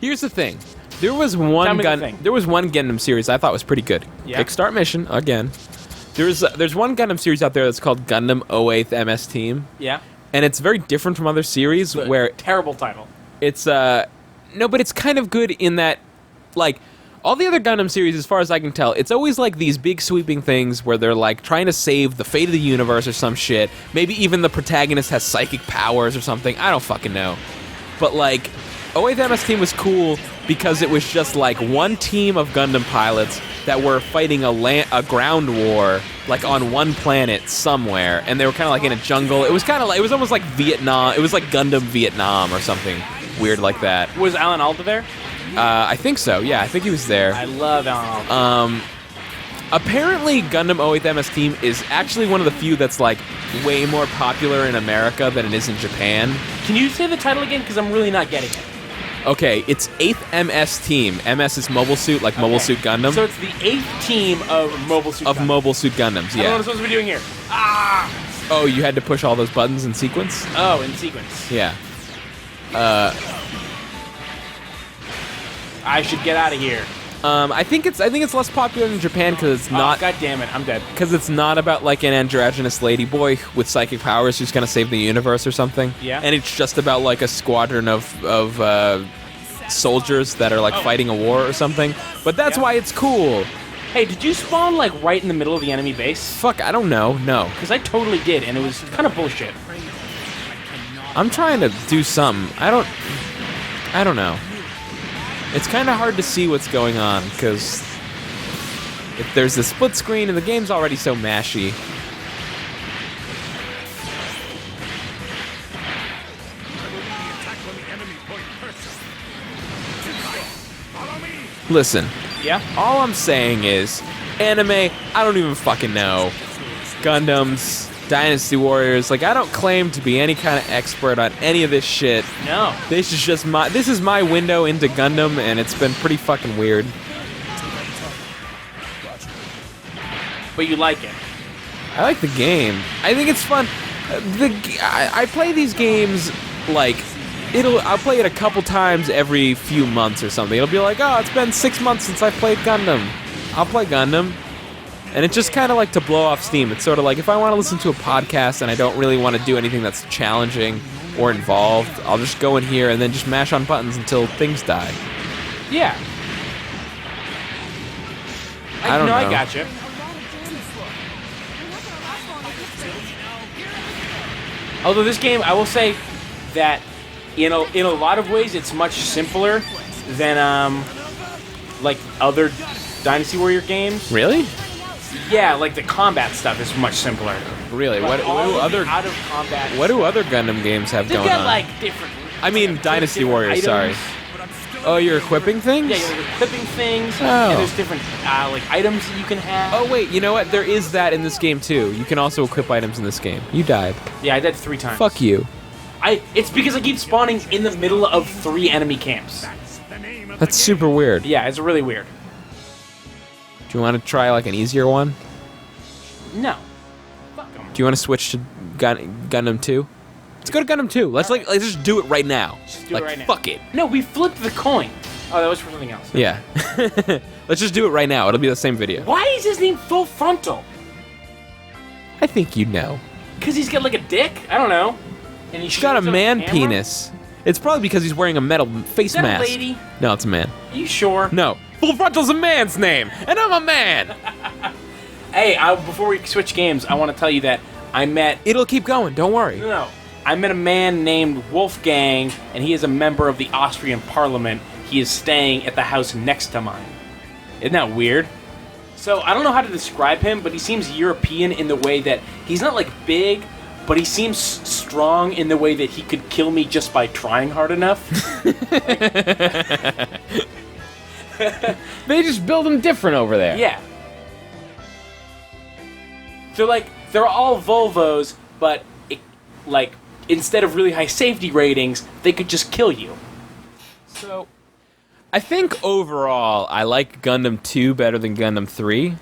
Here's the thing. There was one Gundam series I thought was pretty good. Yeah. Kickstart mission again. There's one Gundam series out there that's called Gundam 08th MS Team. Yeah. And it's very different from other series where terrible title. it's no, but it's kind of good in that, like, all the other Gundam series, as far as I can tell, it's always like these big sweeping things where they're like trying to save the fate of the universe or some shit. Maybe even the protagonist has psychic powers or something. I don't fucking know. But like, 08th MS Team was cool because it was just like one team of Gundam pilots that were fighting a ground war, like on one planet somewhere, and they were kind of like in a jungle. It was kind of like, it was almost like Vietnam. It was like Gundam Vietnam or something weird like that. Was Alan Alda there? I think so. Yeah, I think he was there. I love Alan Alda. Apparently, Gundam 08th MS Team is actually one of the few that's like way more popular in America than it is in Japan. Can you say the title again? Because I'm really not getting it. Okay, it's 8th MS Team. MS is Mobile Suit, like Mobile Suit Gundam. So it's the 8th team of Mobile Suit Gundam. Mobile Suit Gundams, yeah. I don't know what I'm supposed to be doing here. Ah! Oh, you had to push all those buttons in sequence? Oh, in sequence. Yeah. I should get out of here. I think it's less popular in Japan because it's not. God damn it, I'm dead. Because it's not about like an androgynous lady boy with psychic powers who's gonna save the universe or something. Yeah. And it's just about like a squadron of soldiers that are like fighting a war or something. But that's why it's cool. Hey, did you spawn like right in the middle of the enemy base? Fuck, I don't know. No. Because I totally did, and it was kind of bullshit. I'm trying to do something. I don't know. It's kind of hard to see what's going on, because if there's a split screen and the game's already so mashy. Listen. Yeah? All I'm saying is, anime, I don't even fucking know. Gundams, Dynasty Warriors, like, I don't claim to be any kind of expert on any of this shit. No. This is my window into Gundam, and it's been pretty fucking weird. But you like it. I like the game. I think it's fun. I play these games, like, I'll play it a couple times every few months or something. It'll be like, oh, it's been 6 months since I played Gundam. I'll play Gundam. And it's just kind of like to blow off steam. It's sort of like if I want to listen to a podcast and I don't really want to do anything that's challenging or involved, I'll just go in here and then just mash on buttons until things die. Yeah. I don't know. I gotcha. Although this game, I will say that in a lot of ways, it's much simpler than like other Dynasty Warrior games. Really? Yeah, like the combat stuff is much simpler. Really? But What do other out of combat? What do other Gundam games have They've going got on? like different. I mean, Dynasty Warriors. Items. Sorry. Oh, you're equipping things? Yeah, you're equipping things. Oh. And there's different like items that you can have. Oh wait, you know what? There is that in this game too. You can also equip items in this game. You died. Yeah, I died 3 times. Fuck you. It's because I keep spawning in the middle of 3 enemy camps. That's super weird. Yeah, it's really weird. Do you want to try like an easier one? No. Fuck them. Do you want to switch to Gundam 2? Let's go to Gundam 2. Let's just do it right now. Just do it right now. Fuck it. No, we flipped the coin. Oh, that was for something else. Yeah. Let's just do it right now. It'll be the same video. Why is his name Full Frontal? I think you know. Because he's got like a dick? I don't know. And He's got a man penis. It's probably because he's wearing a metal face Is that mask. a lady? No, it's a man. Are you sure? No. Full Frontal's a man's name, and I'm a man. Hey, before we switch games, I want to tell you that I met... It'll keep going. Don't worry. No. I met a man named Wolfgang, and he is a member of the Austrian Parliament. He is staying at the house next to mine. Isn't that weird? So, I don't know how to describe him, but he seems European in the way that he's not, like, big, but he seems strong in the way that he could kill me just by trying hard enough. They just build them different over there. Yeah. They're all Volvos, but, instead of really high safety ratings, they could just kill you. So, I think overall, I like Gundam 2 better than Gundam 3.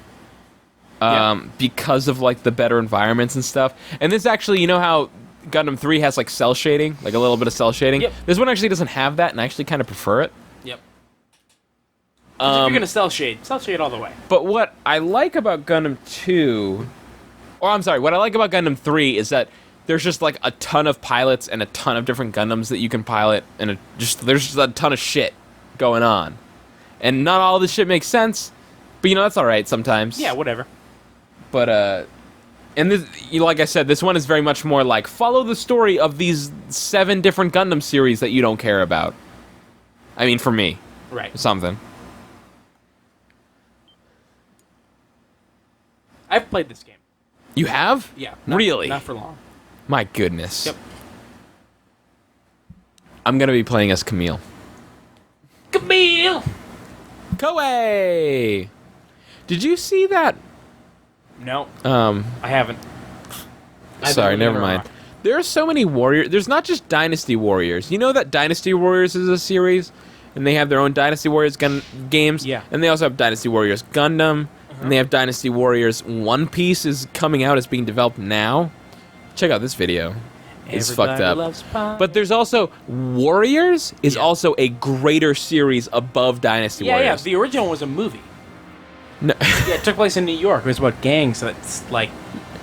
Because of, like, the better environments and stuff. And this actually, you know how Gundam 3 has, like, cell shading? Like, a little bit of cell shading? Yep. This one actually doesn't have that, and I actually kind of prefer it. If you're gonna cell shade all the way. But what I like about Gundam 2, or I'm sorry, what I like about Gundam 3 is that there's just like a ton of pilots and a ton of different Gundams that you can pilot, and there's just a ton of shit going on. And not all this shit makes sense, but you know, that's alright sometimes. Yeah, whatever. But, and this, like I said, this one is very much more like, follow the story of these 7 different Gundam series that you don't care about. I mean, for me. Right. Something. I've played this game. You have? Yeah. Really? Not for long. My goodness. Yep. I'm gonna be playing as Kamille. Kamille! Koei! Did you see that? No. I haven't. Sorry, never mind. There are so many Warriors. There's not just Dynasty Warriors. You know that Dynasty Warriors is a series? And they have their own Dynasty Warriors games? Yeah. And they also have Dynasty Warriors Gundam. And they have Dynasty Warriors One Piece is coming out, is being developed now. Check out this video. It's fucked up. But there's also Warriors is also a greater series above Dynasty Warriors. Yeah, the original was a movie. No. Yeah, it took place in New York. It was about gangs that's like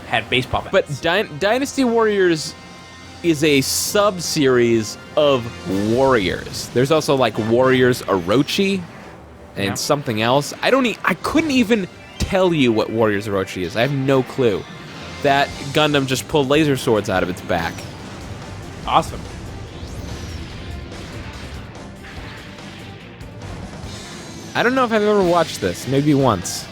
had baseball bats. But Dynasty Warriors is a sub-series of Warriors. There's also like Warriors Orochi and something else. I couldn't even tell you what Warriors Orochi is. I have no clue. That Gundam just pulled laser swords out of its back. Awesome. I don't know if I've ever watched this. Maybe once.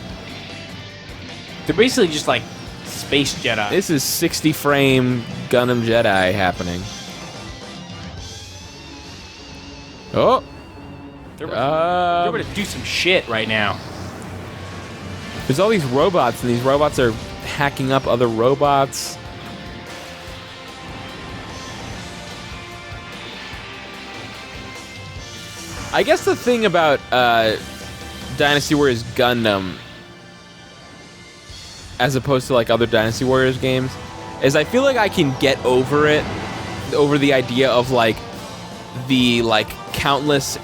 They're basically just like space Jedi. This is 60 frame Gundam Jedi happening. Oh! They're about to do some shit right now. There's all these robots, and these robots are hacking up other robots. I guess the thing about Dynasty Warriors Gundam, as opposed to like other Dynasty Warriors games, is I feel like I can get over it, over the idea of like the like countless,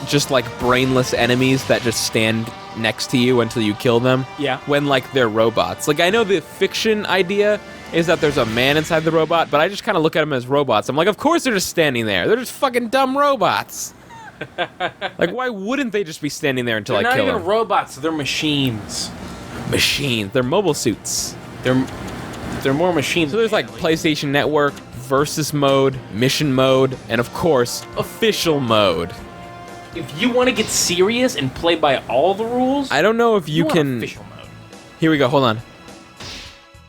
just like brainless enemies that just stand next to you until you kill them. Yeah. When like they're robots. Like I know the fiction idea is that there's a man inside the robot, but I just kind of look at them as robots. I'm like, of course they're just standing there. They're just fucking dumb robots. Like, why wouldn't they just be standing there until I kill them? They're not even robots. They're machines. Machines. They're mobile suits. They're more machines. So there's like PlayStation Network, Versus mode, Mission mode, and of course, Official mode. If you want to get serious and play by all the rules, I don't know if you can. Official mode. Here we go. Hold on.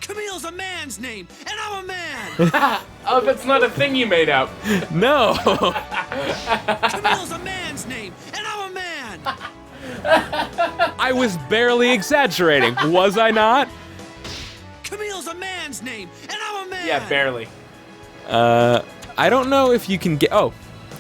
Camille's a man's name, and I'm a man. Oh, that's not a thing you made up. No. Camille's a man's name, and I'm a man. I was barely exaggerating, was I not? Camille's a man's name, and I'm a man. Yeah, barely. I don't know if you can get. Oh,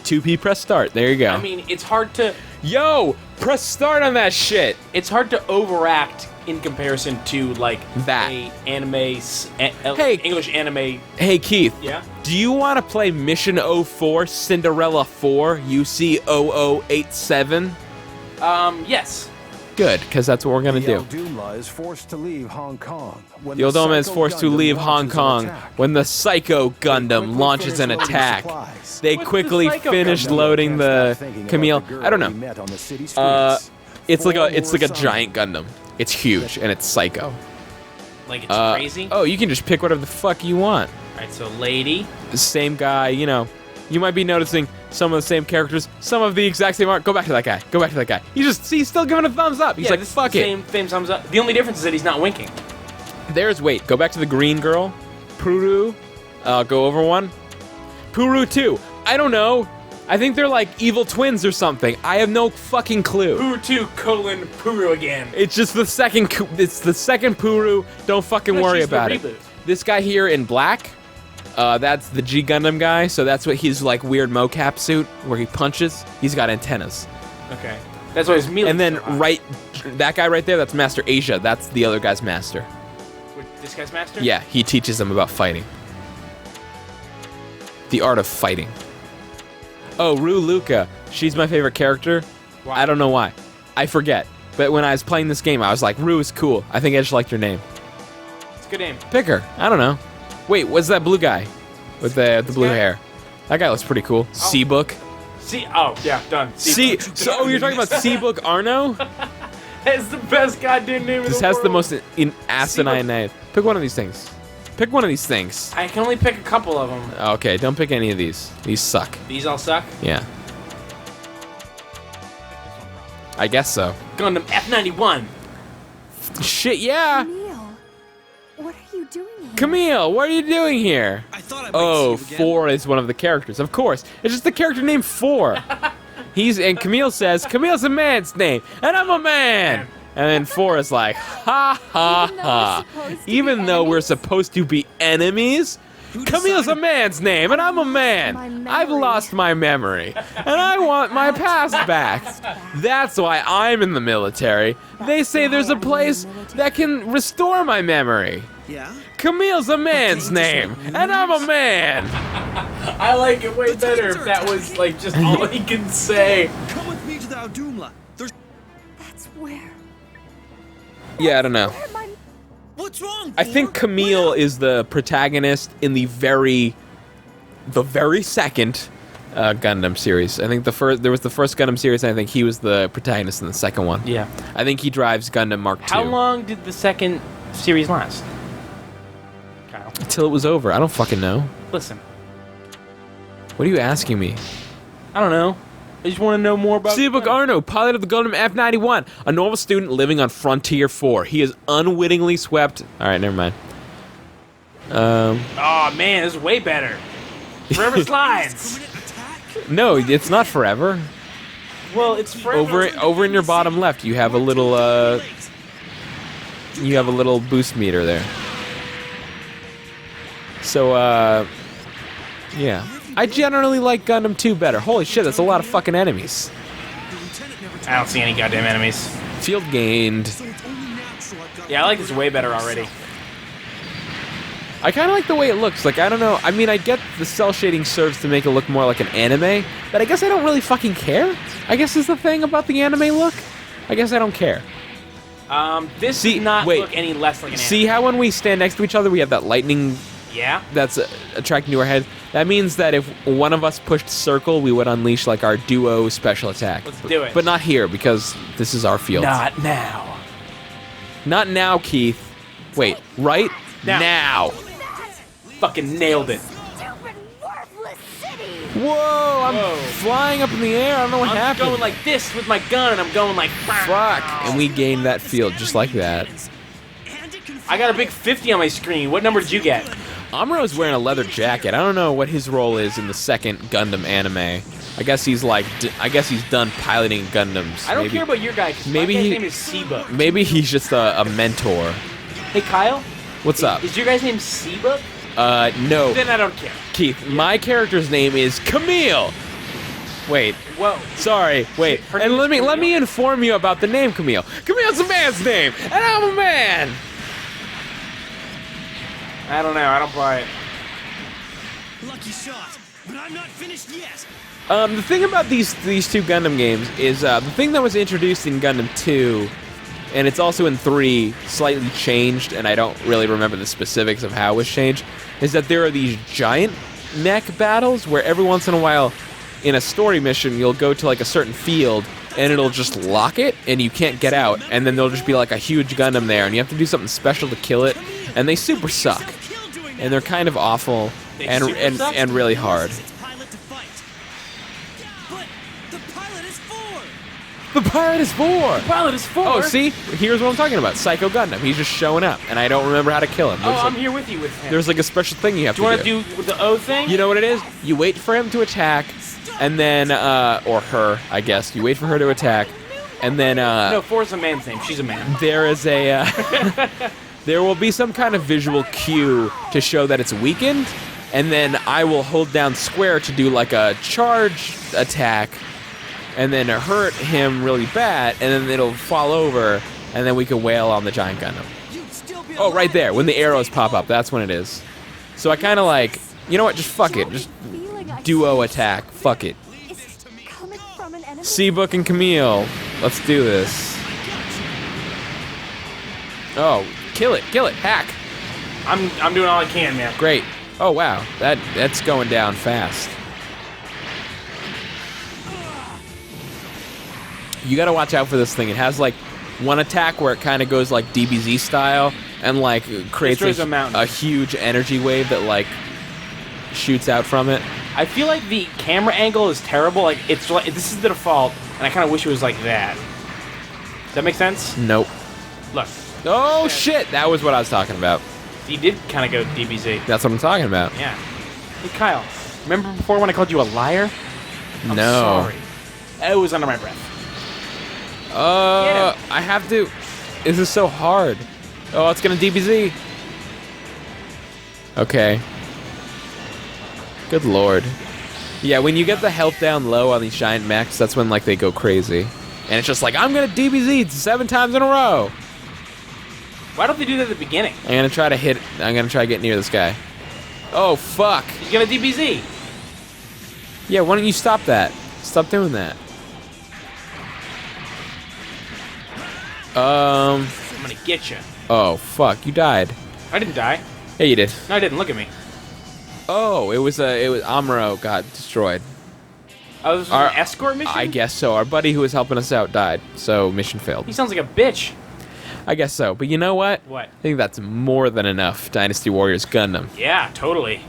2P press start. There you go. I mean, it's hard to. Yo, press start on that shit. It's hard to overact in comparison to like That. a anime, Hey. English anime. Hey Keith. Yeah. Do you want to play Mission 04 Cinderella 4 UC 0087? Yes. Good, because that's what we're gonna do. Elduma is forced to leave Hong Kong. When The Eldoma is Psycho forced to Gundam leave Hong launches an Kong attack. when the Psycho Gundam Quickly launches an finish loading attack. supplies. They What's the quickly Psycho finish Gundam? loading Can't the stop thinking about Kamille. the girl I don't he know. met on the city streets. It's like Four a more sons. giant Gundam. It's huge and it's Psycho. Like it's crazy. Oh, you can just pick whatever the fuck you want. All right, so lady. The same guy, you know. You might be noticing some of the same characters, some of the exact same art. Go back to that guy. Go back to that guy. He's still giving a thumbs up. He's Yeah, like, this is fuck the it. Same thumbs up. The only difference is that he's not winking. Wait, go back to the green girl. Puru. Go over one. Puru 2. I don't know. I think they're like evil twins or something. I have no fucking clue. Puru 2 : Puru again. It's just the second. It's the second Puru. Don't fucking No, worry she's the about it. reboot. This guy here in black. That's the G Gundam guy. So that's what his like weird mocap suit where he punches. He's got antennas. Okay. That's why his melee. And then that guy right there. That's Master Asia. That's the other guy's master. This guy's master. Yeah, he teaches them about fighting. The art of fighting. Oh, Rue Luca. She's my favorite character. Why? I don't know why. I forget. But when I was playing this game, I was like, Rue is cool. I think I just liked your name. It's a good name. Pick her. I don't know. Wait, what's that blue guy with the blue guy? hair? That guy looks pretty cool. Seabook. Oh, yeah, done. So you're talking about Seabook Arno? It's the best goddamn name in the world. This has the most asinine name. Pick one of these things. Pick one of these things. I can only pick a couple of them. Okay, don't pick any of these. These suck. These all suck? Yeah. I guess so. Gundam F91. Shit, yeah. Kamille, what are you doing here? Kamille, what are you doing here? I thought I might Oh, see you again. 4 is one of the characters. Of course. It's just the character named 4. And Kamille says, Camille's a man's name, and I'm a man. And then 4 is like, ha ha ha. Even though we're supposed to be enemies, Camille's a man's name, and I'm a man. I've lost my memory, and I want my past back. That's why I'm in the military. They say there's a place that can restore my memory. Yeah? Camille's a man's name, and I'm a man. I like it way better if that was like just all he can say. Come with me to the Audumla. There's... That's where. Yeah, I don't know. Where my What's wrong? I think Thor? Kamille is the protagonist in the very second Gundam series. I think there was the first Gundam series, and I think he was the protagonist in the second one. Yeah. I think he drives Gundam Mark II. How long did the second series last? Kyle. Until it was over. I don't fucking know. Listen, What are you asking me? I don't know. I just want to know more about Seabook Arno, pilot of the Gundam F91, a normal student living on Frontier 4. He is unwittingly swept. All right, never mind. Oh man, this is way better. Forever Slides. Permanent attack? No, it's not forever. Well, it's forever. Over in your bottom left, you have a little boost meter there. So yeah. I generally like Gundam 2 better. Holy shit, that's a lot of fucking enemies. The lieutenant never told I don't see any goddamn enemies. Field gained. me, so it's only natural I've got... Yeah, I like this way better already. I kind of like the way it looks. Like, I don't know. I mean, I get the cell shading serves to make it look more like an anime, but I guess I don't really fucking care. I guess is the thing about the anime look. I guess I don't care. This See, does not wait. look any less like an See how when we stand next to each other, we have that lightning anime. Yeah? that's attracting to our head? That means that if one of us pushed circle, we would unleash, like, our duo special attack. Let's do it. But not here, because this is our field. Not now. Not now, Keith. Wait, right? Now. Fucking nailed it. stupid, worthless city! Whoa, I'm flying up in the air. I don't know what I'm happened. going like this with my gun, and I'm going like... Fuck. And we gained that field just like that. And it can I got a big 50 on my screen. What number did you get? Amuro's wearing a leather jacket. I don't know what his role is in the second Gundam anime. I guess he's like, I guess he's done piloting Gundams. I don't maybe, care about your guy. 'Cause maybe my guy's he- name is Seabook. Maybe he's just a mentor. Hey, Kyle? What's up? Is your guy's name Seabook? No. Then I don't care. Keith, my character's name is Kamille. Wait, Well, sorry, wait. Her And name is let me Kamille? inform you about the name Kamille. Camille's a man's name, and I'm a man. I don't know. I don't buy it. lucky shot, but I'm not finished yet. The thing about these two Gundam games is the thing that was introduced in Gundam 2, and it's also in 3, slightly changed, and I don't really remember the specifics of how it was changed, is that there are these giant mech battles where every once in a while in a story mission you'll go to like a certain field and it'll just lock it and you can't get out, and then there'll just be like a huge Gundam there and you have to do something special to kill it, and they super suck. Self-kill doing that. And they're kind of awful They and super suck? and really hard. Its pilot to fight. But the pilot is 4. The pilot is 4! Pilot is 4. Oh, see? Here's what I'm talking about. Psycho Gundam. He's just showing up, and I don't remember how to kill him. Oh, There's, I'm like, here with you with him. there's like a special thing you have Do you want to to do the O thing? You know what it is? You wait for him to attack, and then, or her, I guess. You wait for her to attack, and then, No, 4 is a man's name. She's a man. there is a, there will be some kind of visual cue to show that it's weakened, and then I will hold down square to do like a charge attack, and then hurt him really bad, and then it'll fall over, and then we can wail on the giant Gundam. You'd still be Oh, right there, when the arrows pop up, that's when it is. So I kind of like, you know what, just fuck it, just duo attack, fuck it. Is it coming from an enemy? Seabook and Kamille, Let's do this. Oh, kill it, hack. I'm doing all I can, man. Great. Oh wow, that's going down fast. You gotta watch out for this thing. It has like one attack where it kind of goes like DBZ style and like creates Destroys a mountain. a huge energy wave that like shoots out from it. I feel like the camera angle is terrible. Like it's like this is the default, and I kind of wish it was like that. Does that make sense? Nope. Look, Oh shit, that was what I was talking about. he did kind of go DBZ. That's what I'm talking about. Yeah. Hey Kyle, remember before when I called you a liar? I'm No. sorry. It was under my breath. I have to. This is so hard. Oh, it's gonna DBZ. Okay. Good lord. Yeah, when you get the health down low on these giant mechs, that's when like they go crazy. And it's just like, I'm gonna DBZ 7 times in a row. Why don't they do that at the beginning? I'm gonna try to get near this guy. Oh, fuck. He's gonna DBZ. Yeah, why don't you stop that? Stop doing that. I'm gonna get you. Oh, fuck, you died. I didn't die. Yeah, you did. No, I didn't. Look at me. Oh, it was Amuro got destroyed. I was Our- an escort mission. I guess so. Our buddy who was helping us out died, so mission failed. He sounds like a bitch. I guess so. But you know what? What? I think that's more than enough. Dynasty Warriors Gundam. Yeah, totally.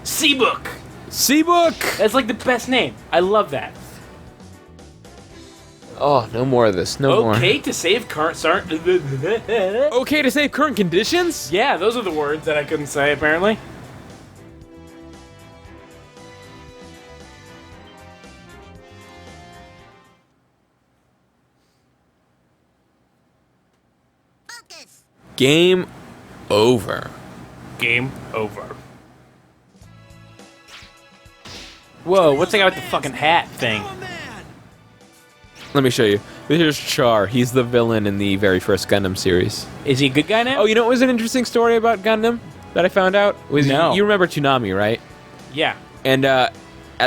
Seabook. Seabook! That's like the best name. I love that. Oh, no more of this. No more. Okay to save current. Okay to save current conditions? Yeah, those are the words that I couldn't say apparently. Game over. Game over. Whoa, what's the guy with the fucking hat thing? Let me show you. Here's Char. He's the villain in the very first Gundam series. Is he a good guy now? Oh, you know what was an interesting story about Gundam that I found out? Was No. You remember Toonami, right? Yeah. And at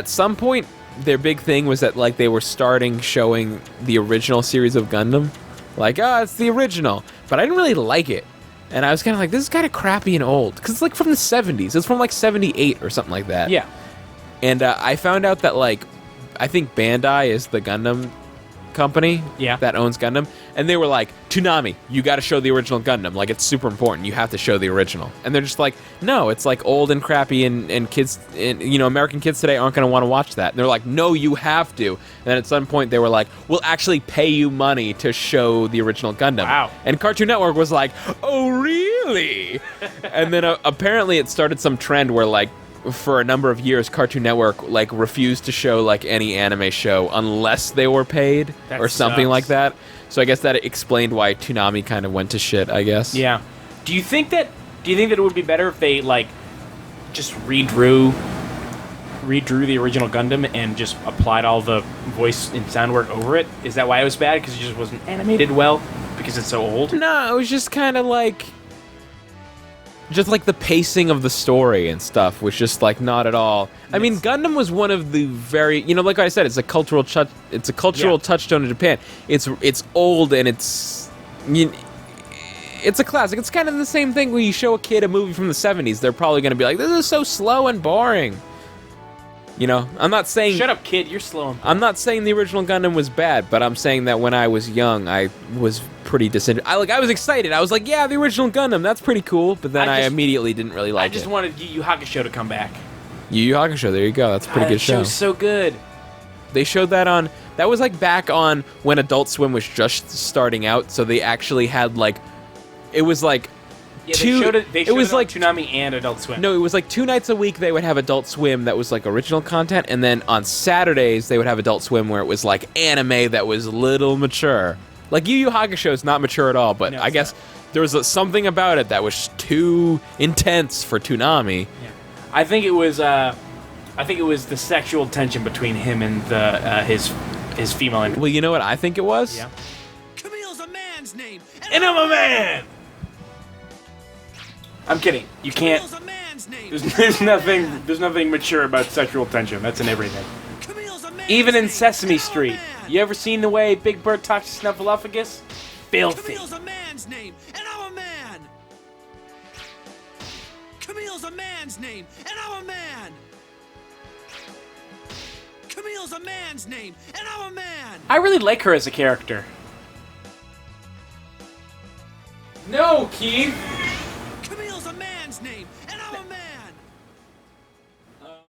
some point, their big thing was that like they were starting showing the original series of Gundam. Like, it's the original. But I didn't really like it. And I was kind of like, this is kind of crappy and old. Because it's like from the 70s. It's from like 78 or something like that. Yeah. And I found out that like, I think Bandai is the Gundam company that owns Gundam. And they were like, Toonami, you got to show the original Gundam. Like, it's super important. You have to show the original. And they're just like, no, it's like old and crappy and kids, and you know, American kids today aren't going to want to watch that. And they're like, no, you have to. And then at some point they were like, we'll actually pay you money to show the original Gundam. Wow. And Cartoon Network was like, oh, really? And then apparently it started some trend where like, for a number of years, Cartoon Network like refused to show like any anime show unless they were paid That or something sucks. like that. So I guess that explained why Toonami kind of went to shit, I guess. Yeah. Do you think that it would be better if they like just redrew the original Gundam and just applied all the voice and sound work over it? Is that why it was bad? Because it just wasn't animated well because it's so old? No, it was just kind of like the pacing of the story and stuff was just like not at all. I mean, Gundam was one of the very, you know, like I said, it's a cultural touchstone in Japan. It's old and it's a classic. It's kind of the same thing when you show a kid a movie from the 70s. They're probably going to be like, this is so slow and boring. You know, I'm not saying... Shut up, kid. You're slow. I'm not saying the original Gundam was bad, but I'm saying that when I was young, I was pretty disinterested. I was excited. I was like, yeah, the original Gundam, that's pretty cool. But then I immediately didn't really like it. I just wanted Yu Yu Hakusho to come back. Yu Yu Hakusho, there you go. That's a pretty good show. That show's so good. They showed that on... That was like back on when Adult Swim was just starting out, so they actually had like... It was like... Yeah, they showed it was on like Toonami and Adult Swim. No, it was like 2 nights a week they would have Adult Swim that was like original content, and then on Saturdays they would have Adult Swim where it was like anime that was a little mature. Like Yu Yu Hakusho is not mature at all, but No, I guess there was something about it that was too intense for Toonami. Yeah. I think it was the sexual tension between him and his female. Well, you know what I think it was? Yeah. Camille's a man's name, And I'm a man. I'm kidding. You can't. Camille's a man's name. There's nothing mature about sexual tension. That's in everything. Camille's a man's Even in name, Sesame and I'm a Street. man. You ever seen the way Big Bird talks to Snuffleupagus? Filthy. Camille's a man's name, and I'm a man. Camille's a man's name, and I'm a man. Camille's a man's name, and I'm a man. I really like her as a character. No, Keith. Camille's a man's name,